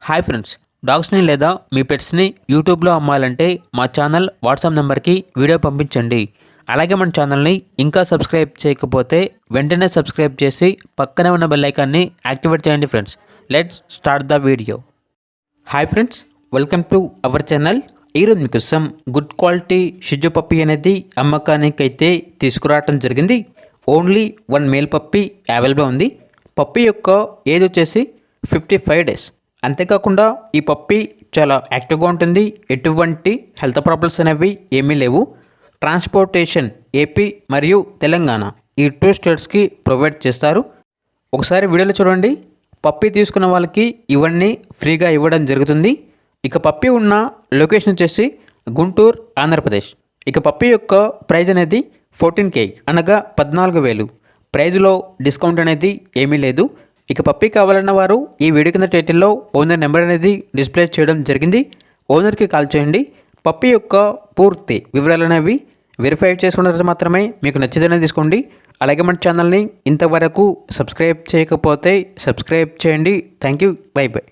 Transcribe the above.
Hi friends, డాగ్స్ని లేదా మీ పెట్స్ని యూట్యూబ్లో అమ్మాలంటే మా ఛానల్ వాట్సాప్ నెంబర్కి వీడియో పంపించండి. అలాగే మన ఛానల్ని ఇంకా సబ్స్క్రైబ్ చేయకపోతే వెంటనే సబ్స్క్రైబ్ చేసి పక్కనే ఉన్న బెల్ ఐకాన్ని యాక్టివేట్ చేయండి friends. Let's start the video. Hi friends, welcome to our channel. ఈరోజు మీకోసం గుడ్ క్వాలిటీ షిజు పప్పీ అనేది అమ్మకానికి అయితే తీసుకురావడం జరిగింది. ఓన్లీ 1 మేల్ పప్పీ అవైలబుల్ ఉంది. పప్పీ యొక్క ఏజ్ వచ్చేసి 55 డేస్. అంతేకాకుండా ఈ పప్పీ చాలా యాక్టివ్గా ఉంటుంది. ఎటువంటి హెల్త్ ప్రాబ్లమ్స్ అనేవి ఏమీ లేవు. ట్రాన్స్పోర్టేషన్ ఏపీ మరియు తెలంగాణ ఈ 2 స్టేట్స్కి ప్రొవైడ్ చేస్తారు. ఒకసారి వీడియోలో చూడండి. పప్పీ తీసుకున్న వాళ్ళకి ఇవన్నీ ఫ్రీగా ఇవ్వడం జరుగుతుంది. ఇక పప్పీ ఉన్న లొకేషన్ వచ్చేసి గుంటూరు, ఆంధ్రప్రదేశ్. ఇక పప్పీ యొక్క ప్రైజ్ అనేది 14K అనగా 14,000. ప్రైజ్లో డిస్కౌంట్ అనేది ఏమీ లేదు. ఇక పప్పీ కావాలన్న వారు ఈ వీడియో కింద టైటిల్లో ఓనర్ నెంబర్ అనేది డిస్ప్లే చేయడం జరిగింది. ఓనర్కి కాల్ చేయండి. పప్పీ యొక్క పూర్తి వివరాలు అనేవి వెరిఫై చేసుకున్న తర్వాత మాత్రమే మీకు నచ్చితేనే తీసుకోండి. అలాగే మన ఛానల్ని ఇంతవరకు సబ్స్క్రైబ్ చేయకపోతే సబ్స్క్రైబ్ చేయండి. Thank you. By by.